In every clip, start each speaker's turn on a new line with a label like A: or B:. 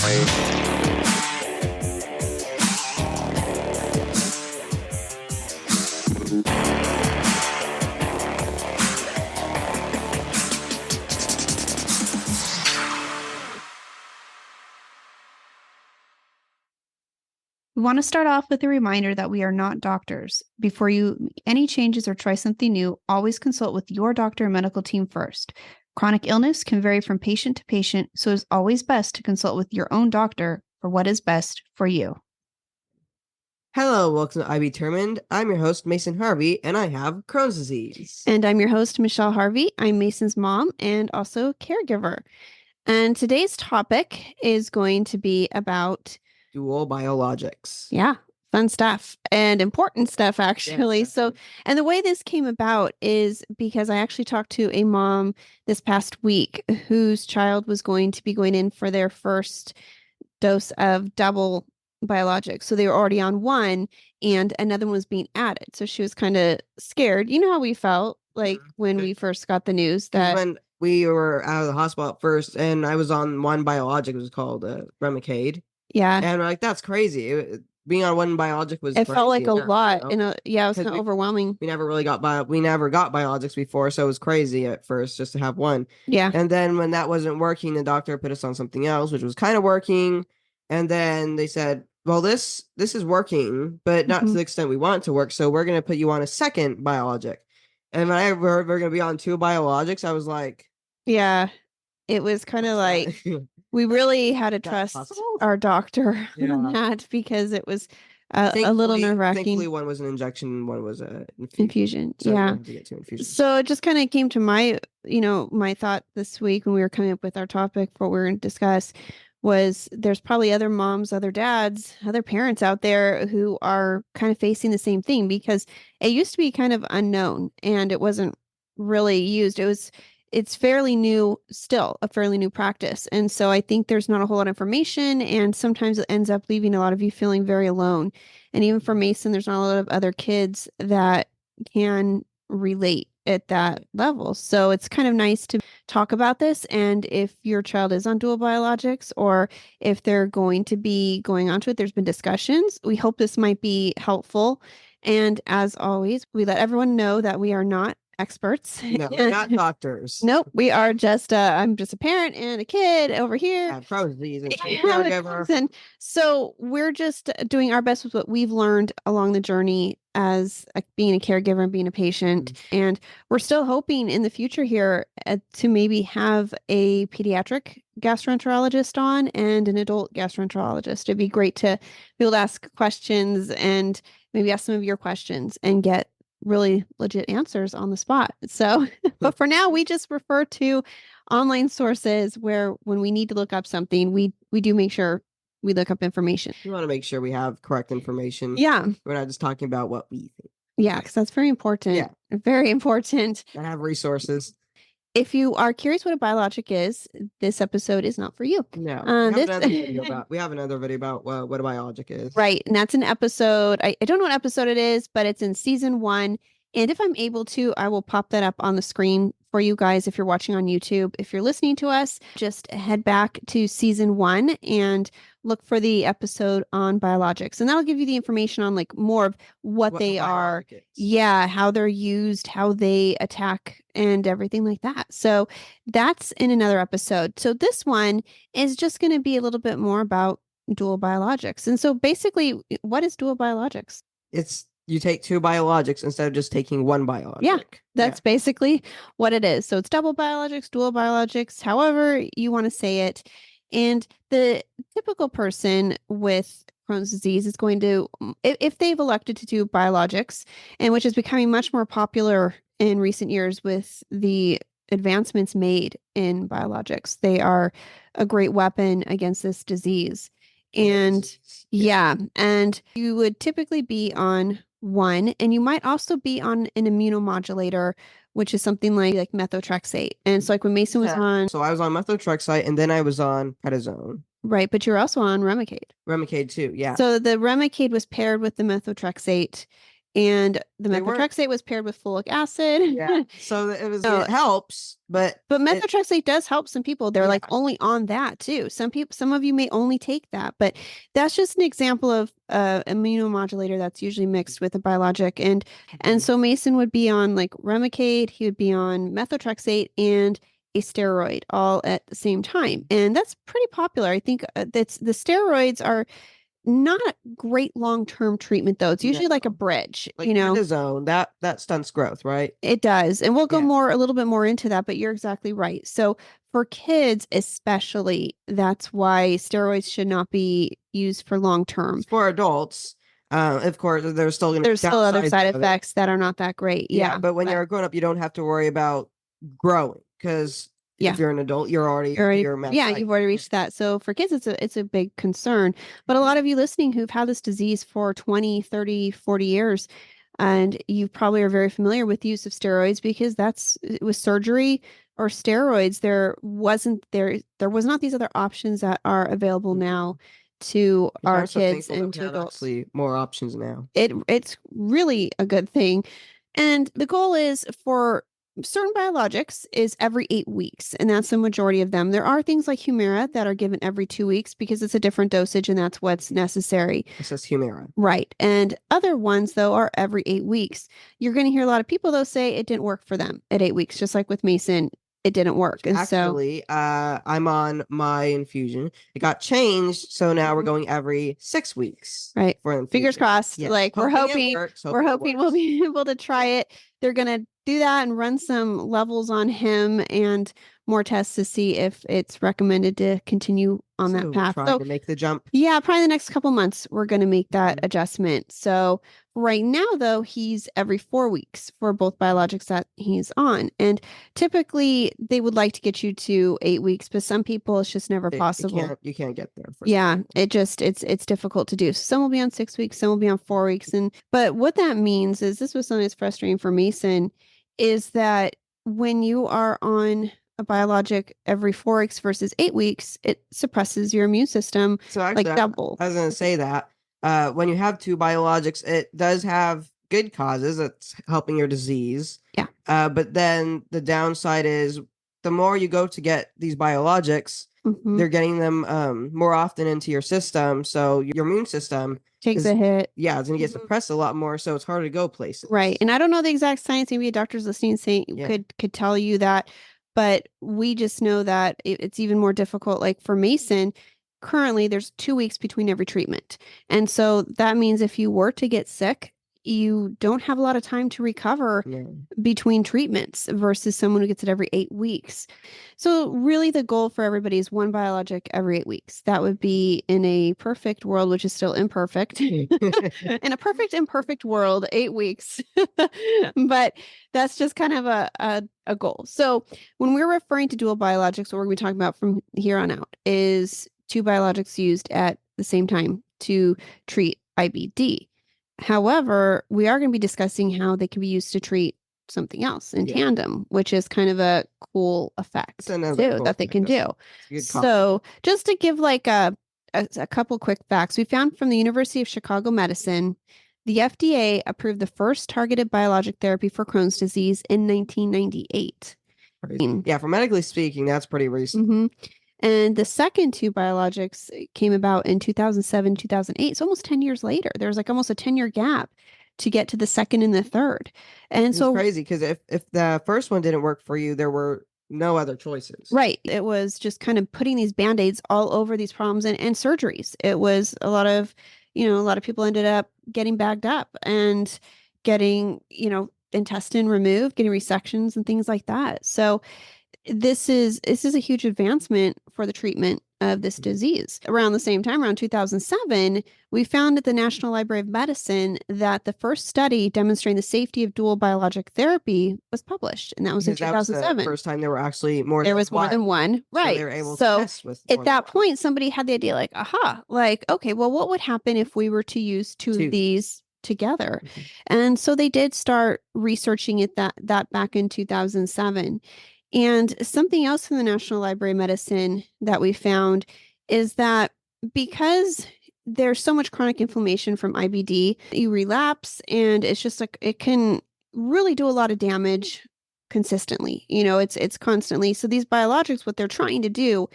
A: We want to start off with a reminder that we are not doctors. Before you make any changes or try something new, always consult with your doctor and medical team first. Chronic illness can vary from patient to patient, so it's always best to consult with your own doctor for what is best for you.
B: Hello, welcome to I Be Determined. I'm your host, Mason Harvey, and I have Crohn's disease.
A: And I'm your host, Michelle Harvey. I'm Mason's mom and also caregiver. And today's topic is going to be about
B: dual biologics.
A: Yeah, fun stuff and important stuff, actually.
B: Yes,
A: so, and the way this came about is because I actually talked to a mom this past week whose child was going to be going in for their first dose of double biologics. So they were already on one and another one was being added. So she was kind of scared. You know how we felt like when we first got the news that
B: when we were out of the hospital at first and I was on one biologic, it was called Remicade.
A: Yeah.
B: And we're like, that's crazy. Being on one biologic was
A: felt like a lot.
B: You know?
A: It was kind of overwhelming.
B: We never got biologics before, so it was crazy at first just to have one.
A: Yeah.
B: And then when that wasn't working, the doctor put us on something else, which was kind of working. And then they said, well, this is working, but not to the extent we want it to work. So we're going to put you on a second biologic. And when I heard we're going to be on two biologics, I was like,
A: yeah, it was kind of like we really had to trust our doctor on that because it was a little nerve-wracking.
B: Thankfully, one was an injection, one was an
A: infusion.
B: So
A: yeah. So it just kind of came to my thought this week when we were coming up with our topic for what we were going to discuss was there's probably other moms, other dads, other parents out there who are kind of facing the same thing because it used to be kind of unknown and it wasn't really used. It's fairly new, still a fairly new practice. And so I think there's not a whole lot of information and sometimes it ends up leaving a lot of you feeling very alone. And even for Mason, there's not a lot of other kids that can relate at that level. So it's kind of nice to talk about this. And if your child is on dual biologics or if they're going to be going onto it, there's been discussions. We hope this might be helpful. And as always, we let everyone know that we are not experts.
B: No, not doctors.
A: Nope. We are just, I'm just a parent and a kid over here.
B: Crohn's disease and caregiver.
A: And so we're just doing our best with what we've learned along the journey as being a caregiver and being a patient. And we're still hoping in the future here to maybe have a pediatric gastroenterologist on and an adult gastroenterologist. It'd be great to be able to ask questions and maybe ask some of your questions and get really legit answers on the spot. So, but for now, we just refer to online sources where when we need to look up something, we do make sure we look up information.
B: We want to make sure we have correct information.
A: Yeah.
B: We're not just talking about what we think.
A: Yeah, because that's very important. Yeah. Very important.
B: And have resources.
A: If you are curious what a biologic is, this episode is not for you.
B: No, we have another video about what a biologic is.
A: Right. And that's an episode. I don't know what episode it is, but it's in season 1. And if I'm able to, I will pop that up on the screen for you guys if you're watching on YouTube. If you're listening to us, just head back to season 1 and look for the episode on biologics. And that'll give you the information on like more of what they are. Yeah, how they're used, how they attack and everything like that. So that's in another episode. So this one is just going to be a little bit more about dual biologics. And so basically, what is dual biologics?
B: It's you take two biologics instead of just taking one biologic.
A: Yeah, that's basically what it is. So it's double biologics, dual biologics, however you want to say it. And the typical person with Crohn's disease is going to, if they've elected to do biologics, and which is becoming much more popular in recent years with the advancements made in biologics, they are a great weapon against this disease. And and you would typically be on one, and you might also be on an immunomodulator, which is something like methotrexate. And so like when Mason was on...
B: So I was on methotrexate and then I was on prednisone.
A: Right, but you're also on Remicade.
B: Remicade too, yeah.
A: So the Remicade was paired with the methotrexate, and the
B: They weren't.
A: methotrexate was paired with folic acid.
B: Yeah. So
A: So,
B: it helps, but
A: but
B: it,
A: methotrexate does help some people. They're like
B: yeah.
A: only on that too. Some of you may only take that, but that's just an example of immunomodulator that's usually mixed with a biologic. And
B: Mhm.
A: so Mason would be on like Remicade, he would be on methotrexate and a steroid all at the same time. And that's pretty popular. I think that's the steroids are not great long-term treatment though. It's
B: No.
A: usually like a bridge,
B: Like prednisone, that stunts growth, right?
A: It does. And we'll go
B: Yeah.
A: more a little bit more into that, but you're exactly right. So for kids especially, that's why steroids should not be used for long term.
B: For adults, of course, there's still going to
A: There's
B: be
A: still other
B: downsides
A: side
B: of it.
A: effects that are not that great.
B: Yeah,
A: Yeah.
B: but when
A: But
B: you're a grown up, you don't have to worry about growing because
A: yeah.
B: if you're an adult, you're already
A: You're
B: to
A: already,
B: your max
A: yeah,
B: height.
A: you've already reached that. So for kids, it's a big concern. But a lot of you listening who've had this disease for 20, 30, 40 years, and you probably are very familiar with the use of steroids because that's with surgery or steroids, there was not these other options that are available now
B: Mhm.
A: to
B: And
A: our
B: I'm so
A: kids
B: thankful that
A: and
B: we
A: to
B: have
A: adults.
B: actually more options now.
A: It's really a good thing. And the goal is for certain biologics is every 8 weeks, and that's the majority of them. There are things like Humira that are given every 2 weeks because it's a different dosage and that's what's necessary.
B: It says Humira.
A: Right. And other ones, though, are every 8 weeks. You're going to hear a lot of people, though, say it didn't work for them at 8 weeks, just like with Mason, it didn't work. And so,
B: Actually, I'm on my infusion. It got changed, so now we're
A: mhm,
B: going every 6 weeks
A: right.
B: for
A: Fingers
B: infusion.
A: crossed.
B: Yes,
A: Like
B: hoping it works.
A: we're
B: Hoping it
A: hoping we'll
B: works.
A: be able to try it. They're going to do that and run some levels on him and more tests to see if it's recommended to continue on that
B: So we're
A: path.
B: trying
A: So
B: to make the jump.
A: yeah, probably the next couple months we're going to make that
B: Mhm.
A: adjustment. So right now though, he's every 4 weeks for both biologics that he's on. And typically they would like to get you to 8 weeks, but some people it's just never possible.
B: You can't get there for some
A: Yeah,
B: people.
A: it just it's difficult to do. Some will be on 6 weeks, some will be on 4 weeks. And but what that means is this was something that's frustrating for Mason is that when you are on a biologic every 4 weeks versus 8 weeks, it suppresses your immune system
B: So
A: like
B: actually,
A: double.
B: I was going to say that when you have two biologics, it does have good causes. It's helping your disease.
A: Yeah.
B: But then the downside is the more you go to get these biologics,
A: Hmm.
B: they're getting them more often into your system. So your immune system
A: Takes a
B: is,
A: hit.
B: yeah, it's going to get
A: Mhm.
B: suppressed a lot more. So it's harder to go
A: Right.
B: places.
A: And I don't know the exact science. Maybe a doctor's listening saying
B: Yeah.
A: could tell you that, but we just know that it's even more difficult. Like for Mason, currently there's 2 weeks between every treatment. And so that means if you were to get sick, you don't have a lot of time to recover
B: No.
A: between treatments versus someone who gets it every 8 weeks. So really the goal for everybody is one biologic every 8 weeks. That would be in a perfect world, which is still imperfect. In a perfect imperfect world, 8 weeks. But that's just kind of a goal. So when we're referring to dual biologics, what we're going to be talking about from here on out is two biologics used at the same time to treat IBD. However, we are going to be discussing how they can be used to treat something else in
B: Yeah.
A: tandem, which is kind of a cool
B: It's
A: effect
B: another
A: too
B: cool
A: that they
B: effect.
A: can do.
B: It's a good
A: So, just to give like a couple quick facts, we found from the University of Chicago Medicine, the FDA approved the first targeted biologic therapy for Crohn's disease in 1998.
B: crazy. Yeah, for medically speaking, that's pretty recent.
A: Mm-hmm. And the second two biologics came about in 2007, 2008. So almost 10 years later. There's like almost a 10-year gap to get to the second and the third. And
B: It's
A: so,
B: crazy because if the first one didn't work for you, there were no other choices.
A: right, it was just kind of putting these band-aids all over these problems and surgeries. It was a lot of, a lot of people ended up getting bagged up and getting, intestine removed, getting resections and things like that. So this is a huge advancement for the treatment of this disease. Around the same time, around 2007, we found at the National Library of Medicine that the first study demonstrating the safety of dual biologic therapy was published, and that was in
B: Because that was the
A: 2007.
B: first time there were actually more
A: There
B: than
A: was more
B: one.
A: than one,
B: So they
A: right?
B: were able to
A: So
B: test with more
A: at
B: than
A: that
B: one.
A: point, somebody had the idea like, aha, like, okay, well, what would happen if we were to use two of
B: Two.
A: these together?
B: Mhm.
A: And so they did start researching it that back in 2007. And something else from the National Library of Medicine that we found is that because there's so much chronic inflammation from IBD. You relapse, and it's just like it can really do a lot of damage consistently. It's constantly. So these biologics, what they're trying to do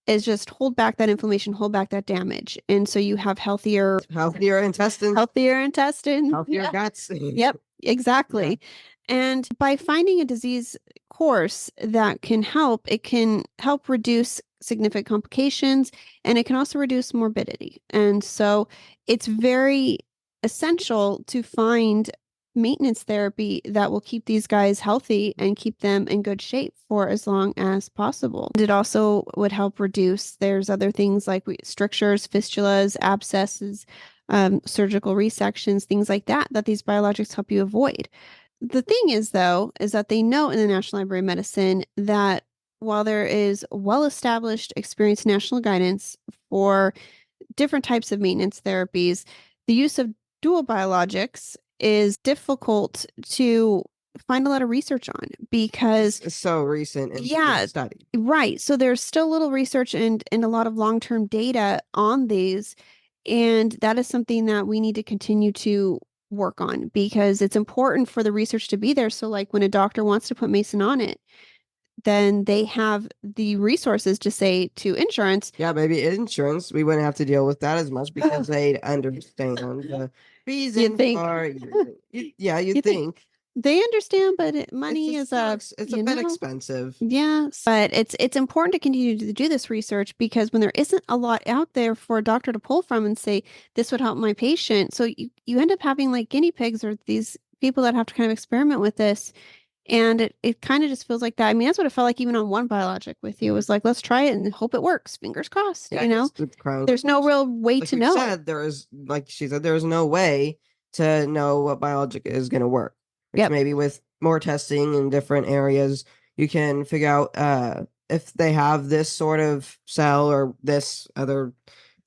A: is just hold back that inflammation, hold back that damage. And so you have healthier
B: intestines, healthier guts.
A: Yep, exactly. Yeah. And by finding a disease course that can help, it can help reduce significant complications, and it can also reduce morbidity. And so it's very essential to find maintenance therapy that will keep these guys healthy and keep them in good shape for as long as possible. It also would help reduce, there's other things like strictures, fistulas, abscesses, surgical resections, things like that, that these biologics help you avoid. The thing is, though, is that they know in the National Library of Medicine that while there is well-established, experienced national guidance for different types of maintenance therapies, the use of dual biologics is difficult to find a lot of research on because
B: it's so recent and studied.
A: Right. So there's still little research and a lot of long-term data on these. And that is something that we need to continue to work on because it's important for the research to be there. So like when a doctor wants to put Mason on it, then they have the resources to say to insurance.
B: Yeah, maybe insurance, we wouldn't have to deal with that as much because they'd understand the reason for you think.
A: They understand, but money is
B: it's a bit expensive.
A: Yeah, but it's important to continue to do this research because when there isn't a lot out there for a doctor to pull from and say this would help my patient, so you end up having like guinea pigs or these people that have to kind of experiment with this, and it kind of just feels like that. I mean, that's what it felt like even on one biologic with you. It was like, let's try it and hope it works. Fingers crossed.
B: Yeah, with Crohn's,
A: there's no real way to know.
B: Like she said, there is no way to know what biologic is going to work. Which maybe with more testing in different areas, you can figure out if they have this sort of cell or this other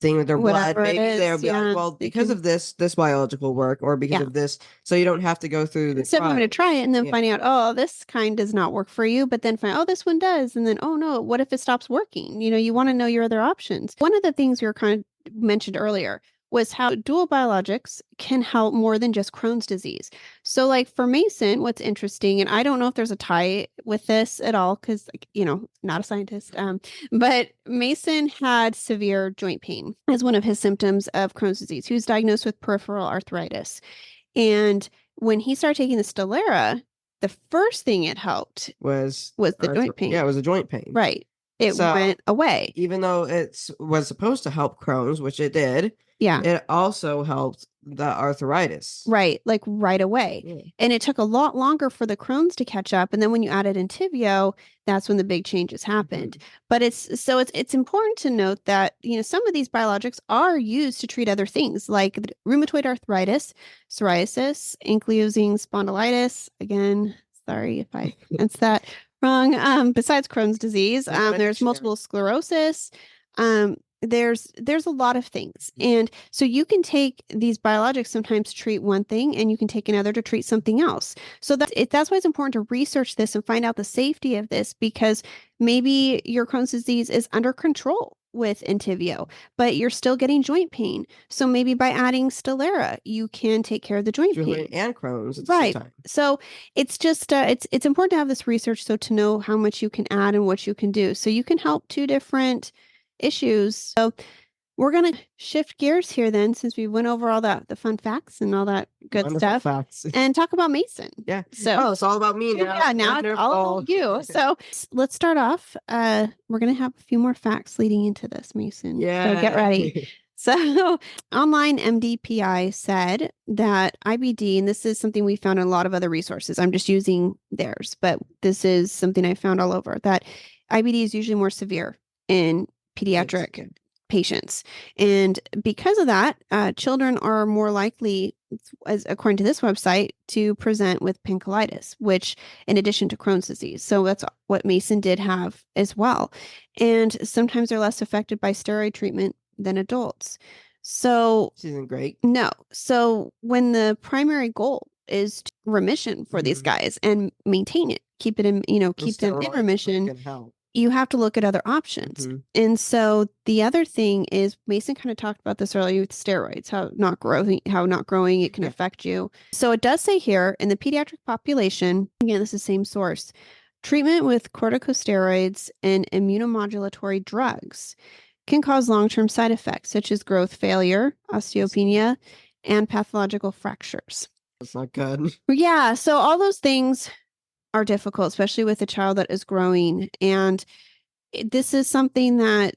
B: thing with their blood. Maybe they'll be like, well, because of this biological work, or because of this, so you don't have to go through the
A: instead of having to try it and then finding out, oh, this kind does not work for you, but then find, oh, this one does, and then, oh no, what if it stops working? You want to know your other options. One of the things we were kind of mentioned earlier was how dual biologics can help more than just Crohn's disease. So like for Mason, what's interesting, and I don't know if there's a tie with this at all, because not a scientist, but Mason had severe joint pain as one of his symptoms of Crohn's disease. He was diagnosed with peripheral arthritis. And when he started taking the Stelara, the first thing it helped was the joint pain.
B: Yeah, it was a joint pain.
A: Right. It went away.
B: Even though it was supposed to help Crohn's, which it did, it also helped the arthritis.
A: Right, like right away. Yeah. And it took a lot longer for the Crohn's to catch up. And then when you added Entyvio, that's when the big changes happened. Mm-hmm. But it's important to note that, some of these biologics are used to treat other things like rheumatoid arthritis, psoriasis, ankylosing spondylitis. Again, sorry if I pronounced that wrong. Besides Crohn's disease, there's multiple sclerosis. There's a lot of things. And so you can take these biologics sometimes to treat one thing, and you can take another to treat something else. So that's why it's important to research this and find out the safety of this, because maybe your Crohn's disease is under control with Entyvio, but you're still getting joint pain. So maybe by adding Stelara, you can take care of the joint pain
B: and Crohn's at
A: the same time. So it's just it's important to have this research, so to know how much you can add and what you can do, so you can help two different issues. So we're going to shift gears here then, since we went over all the fun facts and all that good
B: Wonderful
A: stuff and talk about Mason.
B: Yeah. So it's all about me now.
A: Yeah, now it's all about you. So let's start off. We're going to have a few more facts leading into this, Mason.
B: Yeah.
A: So get ready. So online MDPI said that IBD, and this is something we found in a lot of other resources. I'm just using theirs, but this is something I found all over, that IBD is usually more severe in pediatric patients. And because of that, children are more likely, according to this website, to present with pancreatitis, which in addition to Crohn's disease. So that's what Mason did have as well. And sometimes they're less affected by steroid treatment than adults. So
B: this isn't great.
A: No. So when the primary goal is remission for these guys and maintain it, keep it in, keep them in remission. you have to look at other options.
B: Mhm.
A: And so the other thing is Mason kind of talked about this earlier with steroids, how not growing it can
B: Yeah.
A: affect you. So it does say here in the pediatric population, again, this is the same source, treatment with corticosteroids and immunomodulatory drugs can cause long-term side effects such as growth failure, osteopenia, and pathological fractures.
B: That's not good.
A: Yeah, so all those things are difficult, especially with a child that is growing. And this is something that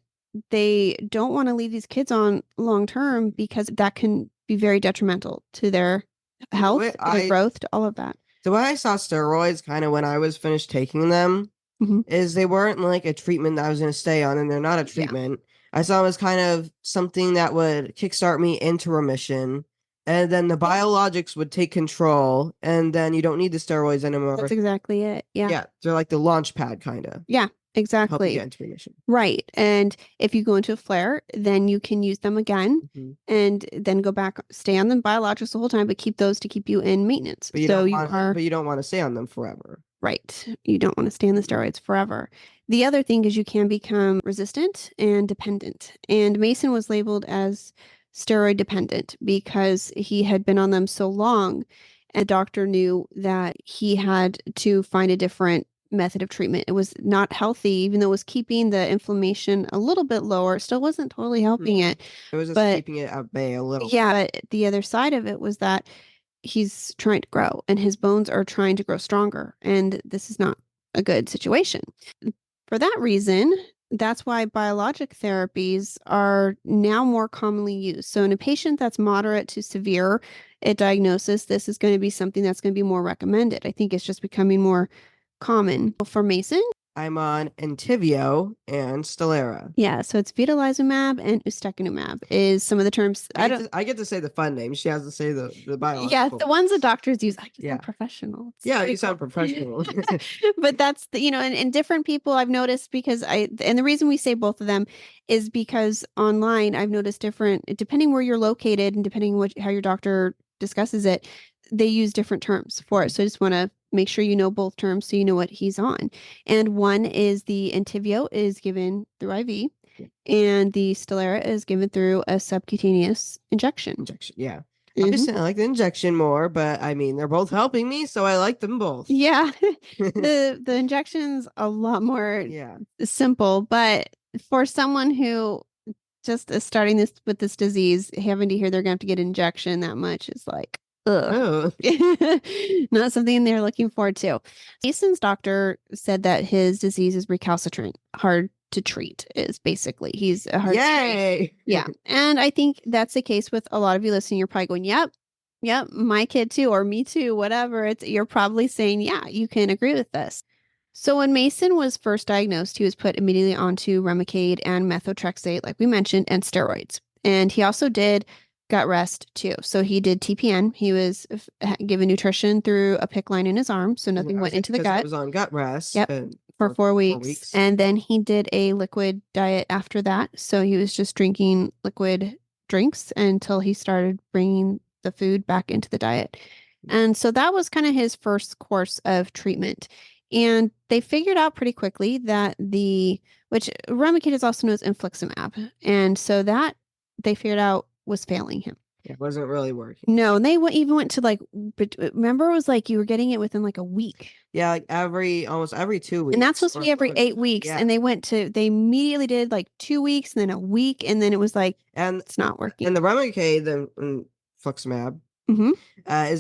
A: they don't want to leave these kids on long term because that can be very detrimental to their health, their growth, to all of that.
B: The way I saw steroids kind of when I was finished taking them is they weren't like a treatment that I was going to stay on, and they're not a treatment. I saw them as kind of something that would kickstart me into remission. And then the biologics would take control, and then you don't need the steroids anymore.
A: That's exactly it. Yeah.
B: Yeah. They're like the launch pad, kind of.
A: Yeah,
B: Help you
A: exactly.
B: get into remission.
A: Right. And if you go into a flare, then you can use them again and then go back, stay on the biologics the whole time, but keep those to keep you in maintenance.
B: But you don't want to stay on them forever.
A: Right. You don't want to stay on the steroids forever. The other thing is you can become resistant and dependent. And Mason was labeled as steroid dependent because he had been on them so long. And the doctor knew that he had to find a different method of treatment. It was not healthy, even though it was keeping the inflammation a little bit lower. It still wasn't totally helping it.
B: It was just keeping it at bay a little.
A: Yeah, but the other side of it was that he's trying to grow and his bones are trying to grow stronger. And this is not a good situation. For that reason, that's why biologic therapies are now more commonly used. So in a patient that's moderate to severe at diagnosis, this is going to be something that's going to be more recommended. I think it's just becoming more common. For Mason,
B: I'm on Entyvio and Stelara.
A: Yeah, so it's vedolizumab and ustekinumab is some of the terms.
B: I get to say the fun names. She has to say the biological.
A: Yeah, the ones the doctors use. I just sound professional.
B: You sound professional.
A: But that's and different people I've noticed because and the reason we say both of them is because online I've noticed different, depending where you're located and depending how your doctor discusses it, they use different terms for it. So I just want to make sure you know both terms so you know what he's on. And one is the Entyvio is given through IV, and the Stelara is given through a subcutaneous injection.
B: Yeah. Obviously, I like the injection more, but I mean, they're both helping me, so I like them both.
A: Yeah. The injection's a lot more simple, but for someone who just is starting with this disease, having to hear they're going to have to get an injection that much is like, ugh. Not something they're looking forward to. Mason's doctor said that his disease is recalcitrant, hard to treat, is basically he's a hard to treat. Yeah. And I think that's the case with a lot of you listening. You're probably going, yep, my kid too, or me too, whatever. You're probably saying, yeah, you can agree with this. So when Mason was first diagnosed, he was put immediately onto Remicade and methotrexate, like we mentioned, and steroids. And he also did gut rest too. So he did TPN. He was given nutrition through a PICC line in his arm, so nothing went into the gut.
B: He was on gut rest.
A: Yep. For 4 weeks. And then he did a liquid diet after that. So he was just drinking liquid drinks until he started bringing the food back into the diet. And so that was kind of his first course of treatment. And they figured out pretty quickly that which Remicade is also known as infliximab. And so that they figured out was failing him.
B: It wasn't really working.
A: No, and they even went to remember it was like you were getting it within like a week.
B: Yeah, like almost every 2 weeks.
A: And that's supposed to be every 8 weeks. Yeah. And they immediately did like 2 weeks and then a week. And then it was like, and it's not working.
B: And the Remicade, the infliximab,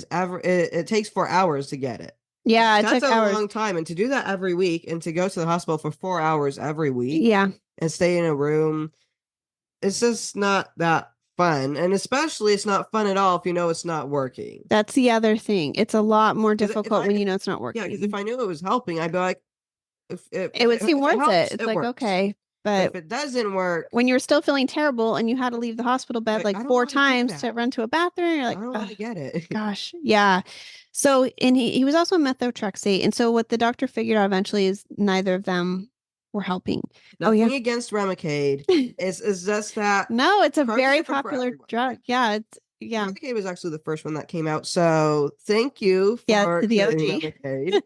B: it takes 4 hours to get it.
A: Yeah,
B: that's a long time. And to do that every week and to go to the hospital for 4 hours every week. Yeah. And stay in a room, it's just not that fun. And especially it's not fun at all if you know it's not working.
A: That's the other thing. It's a lot more difficult when you know it's not working.
B: Yeah, because if I knew it was helping, I'd be like,
A: it would seem worth it. It's like, works. Okay. But
B: if it doesn't work,
A: when you're still feeling terrible and you had to leave the hospital bed like 4 times to run to a bathroom, you're like,
B: I don't want to get it.
A: Gosh. Yeah. So, and he was also on methotrexate. And so what the doctor figured out eventually is neither of them were helping.
B: Nothing against Remicade. It's just that.
A: No, it's a very popular drug. Yeah. Yeah.
B: Remicade was actually the first one that came out. So thank you
A: Yeah,
B: for
A: the
B: creating
A: OG.
B: Remicade.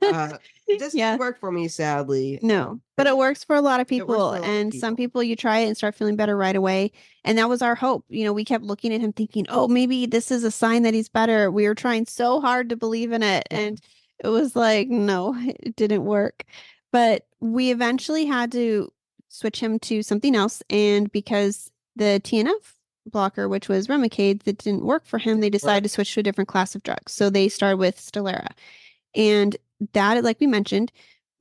B: It just didn't
A: Yeah.
B: work for me, sadly.
A: No, but it works for a lot of
B: It works
A: people.
B: for a lot of
A: And some
B: people.
A: people you try it and start feeling better right away. And that was our hope. We kept looking at him thinking, oh, maybe this is a sign that he's better. We were trying so hard to believe in it.
B: Yeah.
A: And it was like, no, it didn't work. But we eventually had to switch him to something else. And because the TNF blocker, which was Remicade, that didn't work for him, they decided to switch to a different class of drugs. So they started with Stelara. And that, like we mentioned,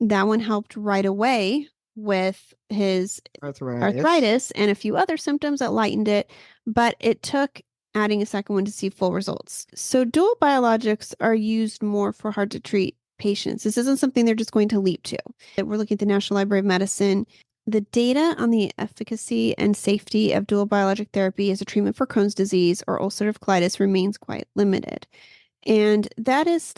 A: that one helped right away with his
B: Arthritis.
A: arthritis and a few other symptoms that lightened it, but it took adding a second one to see full results. So dual biologics are used more for hard to treat patients. This isn't something they're just going to leap to. We're looking at the National Library of Medicine. The data on the efficacy and safety of dual biologic therapy as a treatment for Crohn's disease or ulcerative colitis remains quite limited. And that's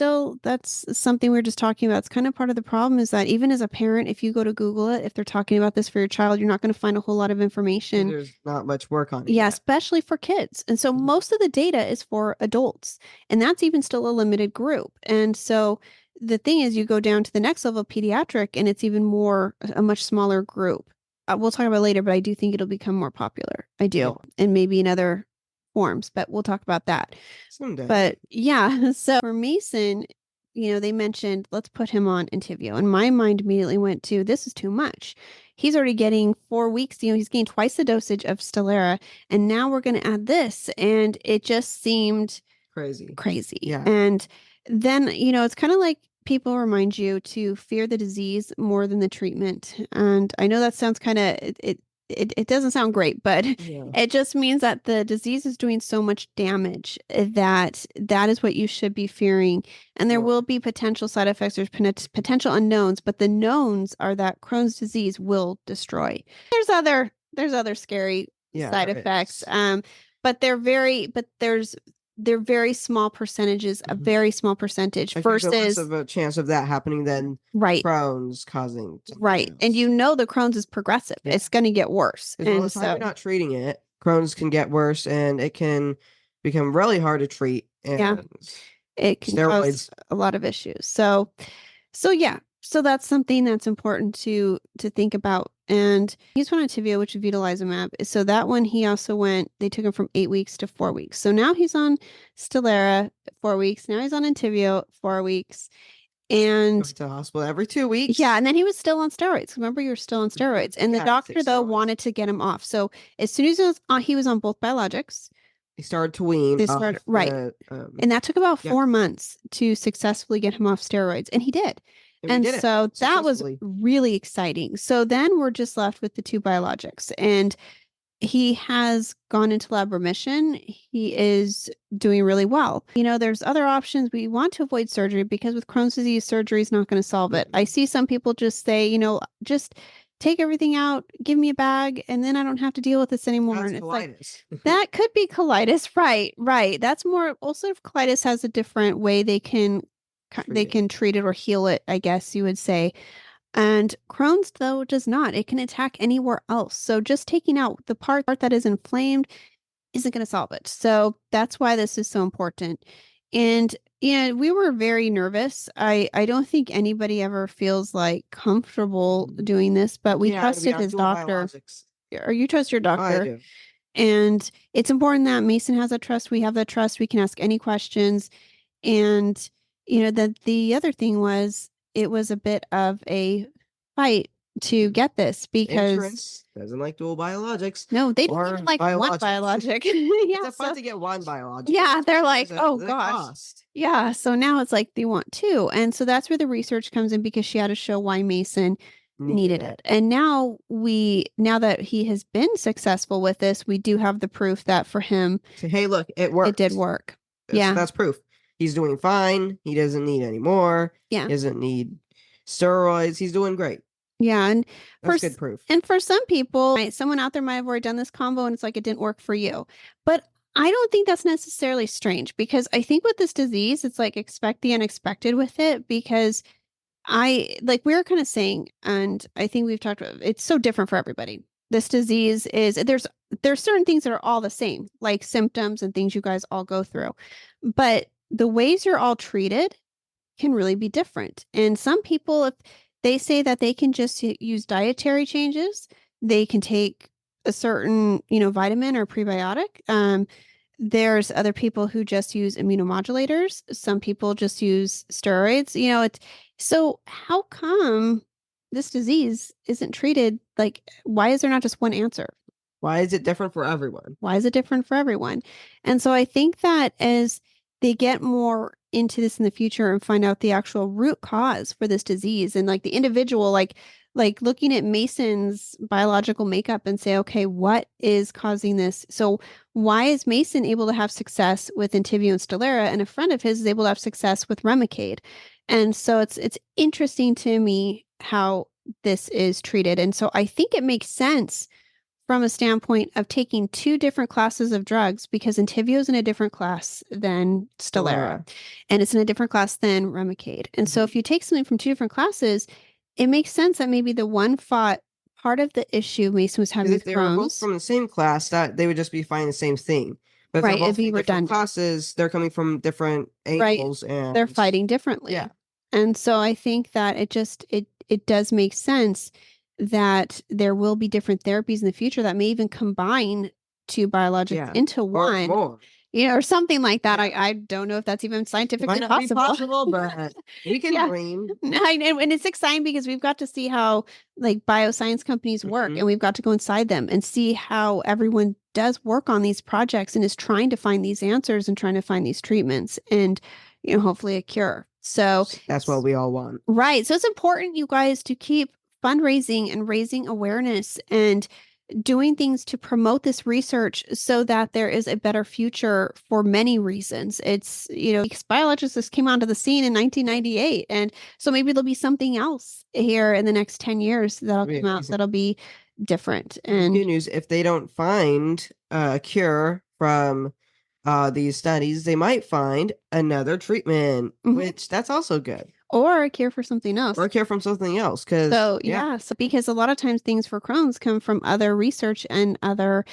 A: something we are just talking about. It's kind of part of the problem is that even as a parent, if you go to Google it, if they're talking about this for your child, you're not going to find a whole lot of information.
B: There's not much work on it
A: Yeah,
B: yet.
A: especially for kids. And so
B: Mhm.
A: most of the data is for adults, and that's even still a limited group. And so the thing is, you go down to the next level, pediatric, and it's even more a much smaller group. We'll talk about it later, but I do think it'll become more popular. I do,
B: Yeah.
A: and maybe in other forms, but we'll talk about that.
B: Someday.
A: But yeah, so for Mason, they mentioned let's put him on Entyvio, and my mind immediately went to this is too much. He's already getting 4 weeks. He's getting twice the dosage of Stelara, and now we're going to add this, and it just seemed
B: Crazy.
A: crazy.
B: Yeah.
A: And then it's kind of like people remind you to fear the disease more than the treatment. And I know that sounds kind of it doesn't sound great, but
B: Yeah.
A: it just means that the disease is doing so much damage that is what you should be fearing. And there
B: Well,
A: will be potential side effects. There's potential unknowns, but the knowns are that Crohn's disease will destroy. There's other scary
B: yeah,
A: side
B: there
A: effects.
B: is.
A: They're very small percentages, a
B: Mhm.
A: very small percentage
B: Like there's a less
A: versus
B: of a chance of that happening than
A: right,
B: Crohn's causing something
A: right. And
B: else.
A: the Crohn's is progressive.
B: Yeah.
A: It's going to get worse.
B: Because by the
A: And
B: time you're
A: so,
B: not treating it, Crohn's can get worse and it can become really hard to treat.
A: yeah,
B: And
A: it can cause
B: steroids.
A: a lot of issues. So yeah. So that's something that's important to think about. And he's on Entyvio, which is vitalizumab. So that one he also went, they took him from 8 weeks to 4 weeks. So now he's on Stelara 4 weeks. Now he's on Entyvio 4 weeks.
B: Going
A: And
B: to the hospital every 2 weeks.
A: yeah, and then he was still on steroids. Remember, you're still on steroids. And the
B: Yeah,
A: doctor,
B: take
A: though,
B: steroids.
A: wanted to get him off. So as soon as he was on both biologics,
B: He started to wean
A: they
B: off
A: started, right.
B: the
A: And that took about
B: yeah.
A: 4 months to successfully get him off steroids. And he did.
B: And we
A: And
B: did it
A: so that was
B: successfully.
A: really exciting. So then we're just left with the two biologics. And he has gone into lab remission. He is doing really well. There's other options. We want to avoid surgery because with Crohn's disease, surgery is not going to solve it. I see some people just say, just take everything out, give me a bag, and then I don't have to deal with this anymore.
B: That's
A: And it's like,
B: colitis.
A: that could be colitis. Right, right. That's more, ulcerative colitis has a different way they can treat it or heal it, I guess you would say. And Crohn's, though, does not. It can attack anywhere else. So just taking out the part that is inflamed isn't going to solve it. So that's why this is so important. And we were very nervous. I don't think anybody ever feels like comfortable doing this, but we
B: Yeah, to be
A: trusted
B: on
A: his
B: dual
A: doctor.
B: biologics.
A: Or you trust your
B: Oh, I
A: doctor.
B: do.
A: And it's important that Mason has that trust. We have that trust. We can ask any questions. And the other thing was it was a bit of a fight to get this because
B: Insurance doesn't like dual biologics.
A: no, they don't
B: Or
A: even like one
B: biologics.
A: biologic.
B: It's
A: Yeah,
B: a fun to get one biologic.
A: yeah, they're like,
B: There's
A: oh
B: the
A: gosh.
B: cost.
A: Yeah, so now it's like they want two. And so that's where the research comes in because she had to show why Mason needed it. And now that he has been successful with this, we do have the proof that for him,
B: So, hey, look, it worked.
A: it did work.
B: So
A: Yeah.
B: that's proof. He's doing fine. He doesn't need any more.
A: Yeah.
B: He doesn't need steroids. He's doing great.
A: Yeah, and
B: That's good proof.
A: And for some people, someone out there might have already done this combo and it's like it didn't work for you. But I don't think that's necessarily strange because I think with this disease, it's like expect the unexpected with it because like we were kind of saying, and I think we've talked about it's so different for everybody. This disease is there's certain things that are all the same, like symptoms and things you guys all go through. But the ways you're all treated can really be different. And some people, if they say that they can just use dietary changes, they can take a certain, vitamin or prebiotic. There's other people who just use immunomodulators. Some people just use steroids. It's so how come this disease isn't treated like why is there not just one answer?
B: Why is it different for everyone?
A: Why is it different for everyone? And so I think that as they get more into this in the future and find out the actual root cause for this disease and like the individual, like looking at Mason's biological makeup and say, okay, what is causing this? So why is Mason able to have success with Entyvio and Stelara, and a friend of his is able to have success with Remicade? And so it's interesting to me how this is treated. And so I think it makes sense from a standpoint of taking two different classes of drugs because Entyvio is in a different class than Stelara, and it's in a different class than Remicade. And so if you take something from two different classes, it makes sense that maybe the one fought part of the issue Mason was having with
B: if they were both
A: Crohn's.
B: from the same class, that they would just be fighting the same thing. But if
A: Right,
B: they're
A: it'd
B: both
A: be
B: from different
A: redundant.
B: classes, they're coming from different
A: Right,
B: angles and
A: they're fighting differently.
B: Yeah.
A: And so I think that it does make sense that there will be different therapies in the future that may even combine two biologics into
B: or
A: one,
B: more.
A: or something like that.
B: Yeah.
A: I don't know if that's even
B: It
A: scientifically
B: might not be
A: possible.
B: possible, but we can
A: Yeah.
B: dream.
A: And it's exciting because we've got to see how like bioscience companies work,
B: Mhm.
A: and we've got to go inside them and see how everyone does work on these projects and is trying to find these answers and trying to find these treatments and, hopefully a cure. So
B: That's what we all want.
A: right. So it's important, you guys, to keep fundraising and raising awareness and doing things to promote this research so that there is a better future for many reasons. It's, biologists came onto the scene in 1998. And so maybe there'll be something else here in the next 10 years that'll come out that'll be different. And
B: good news, if they don't find a cure from these studies, they might find another treatment, which that's also good.
A: Or a cure for something else.
B: Or a cure from something else. So
A: because a lot of times things for Crohn's come from other research and other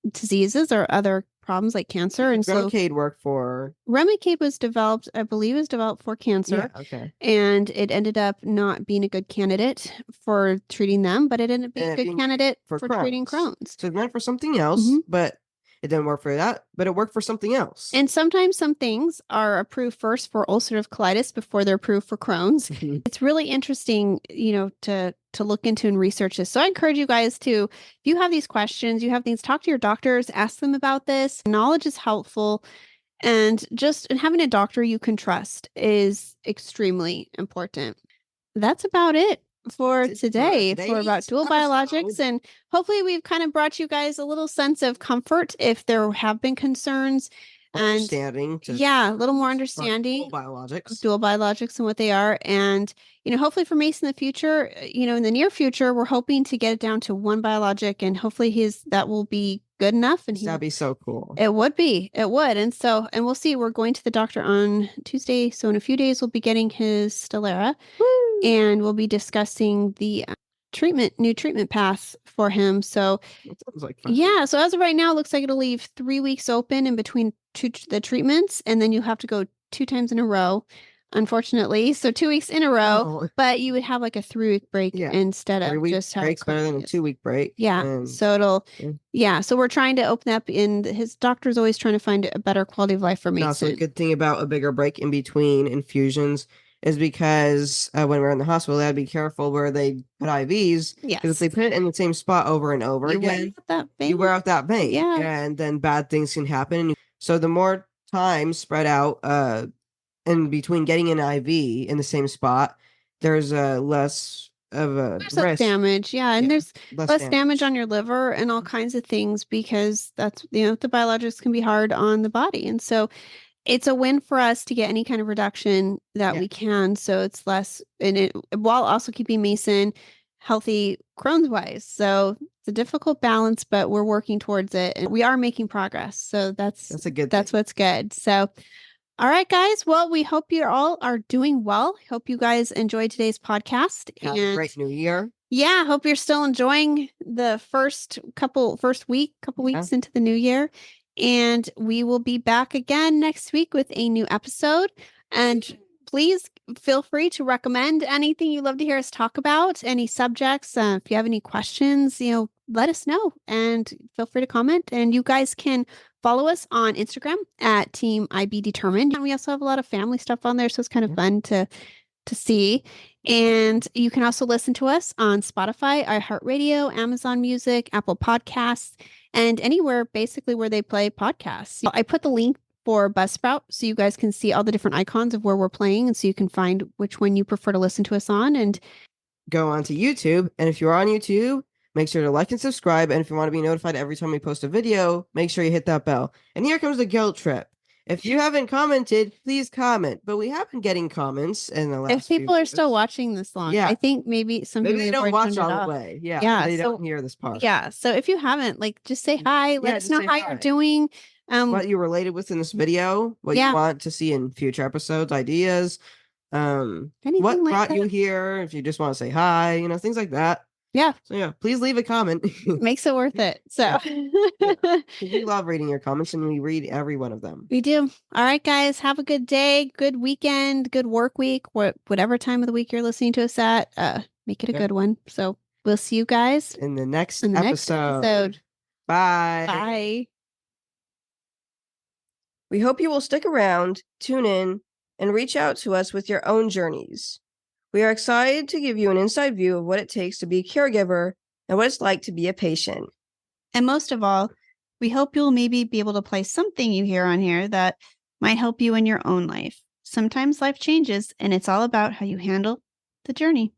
A: diseases or other problems like cancer. And so
B: Remicade worked for
A: Remicade was developed, I believe, was developed for cancer.
B: Yeah, okay.
A: And it ended up not being a good candidate for treating them, but it ended up being a good candidate for treating Crohn's.
B: So it meant for something else, but it didn't work for that, but it worked for something else.
A: And sometimes some things are approved first for ulcerative colitis before they're approved for Crohn's. It's really interesting, to look into and research this. So I encourage you guys to, if you have these questions, you have things, talk to your doctors, ask them about this. Knowledge is helpful. And having a doctor you can trust is extremely important. That's about it for today for about dual biologics. And hopefully we've kind of brought you guys a little sense of comfort if there have been concerns.
B: Understanding.
A: A little more understanding dual biologics and what they are. And, hopefully for Mason in the future, in the near future, we're hoping to get it down to one biologic, and hopefully that will be good enough. And
B: that'd be so cool.
A: It would be. It would. And we'll see. We're going to the doctor on Tuesday. So in a few days, we'll be getting his Stelara. Woo! And we'll be discussing the new treatment path for him. So
B: that sounds like fun.
A: Yeah. So as of right now, it looks like it'll leave 3 weeks open in between the treatments. And then you have to go 2 times in a row, unfortunately. So 2 weeks in a row, but you would have like a 3-week break instead of just how
B: break's better than a 2-week break.
A: Yeah. So so we're trying to open up, and his doctor's always trying to find a better quality of life for Mason.
B: Also, the good thing about a bigger break in between infusions is because when we're in the hospital, they had to be careful where they put IVs.
A: Yes.
B: Because if they put it in the same spot over and over again, you wear out that vein.
A: Yeah.
B: And then bad things can happen. So the more time spread out in between getting an IV in the same spot, there's less of a risk.
A: Less damage. Yeah. And there's less damage on your liver and all kinds of things, because that's, the biologics can be hard on the body. And so it's a win for us to get any kind of reduction that we can. So it's less, while also keeping Mason healthy Crohn's wise. So it's a difficult balance, but we're working towards it, and we are making progress. So that's a good thing. That's what's good. So All right, guys. Well, we hope you all are doing well. Hope you guys enjoyed today's podcast.
B: Have a great new year.
A: Yeah, hope you're still enjoying the first week, couple weeks into the new year. And we will be back again next week with a new episode. And please feel free to recommend anything you'd love to hear us talk about, any subjects. If you have any questions, let us know and feel free to comment. And you guys can follow us on Instagram at Team IB Determined. And we also have a lot of family stuff on there. So it's kind of fun to see. And you can also listen to us on Spotify, iHeartRadio, Amazon Music, Apple Podcasts, and anywhere basically where they play podcasts. I put the link for Buzzsprout so you guys can see all the different icons of where we're playing, and so you can find which one you prefer to listen to us on. And
B: go on to YouTube. And if you're on YouTube, make sure to like and subscribe. And if you want to be notified every time we post a video, make sure you hit that bell. And here comes the guilt trip. If you haven't commented, please comment. But we have been getting comments in the last.
A: If people are still watching this long, I think maybe
B: they don't watch all the way. Yeah, they don't hear this part.
A: Yeah, so if you haven't, just say hi. Let us know how you're doing.
B: What you related with in this video, what you want to see in future episodes, ideas. What brought you here? If you just want to say hi, things like that.
A: Yeah.
B: So please leave a comment.
A: Makes it worth it. So
B: we love reading your comments and we read every one of them.
A: We do. All right, guys. Have a good day, good weekend, good work week, whatever time of the week you're listening to us at. Make it a good one. So we'll see you guys
B: in the next episode. Bye.
A: Bye.
B: We hope you will stick around, tune in, and reach out to us with your own journeys. We are excited to give you an inside view of what it takes to be a caregiver and what it's like to be a patient.
A: And most of all, we hope you'll maybe be able to play something you hear on here that might help you in your own life. Sometimes life changes, and it's all about how you handle the journey.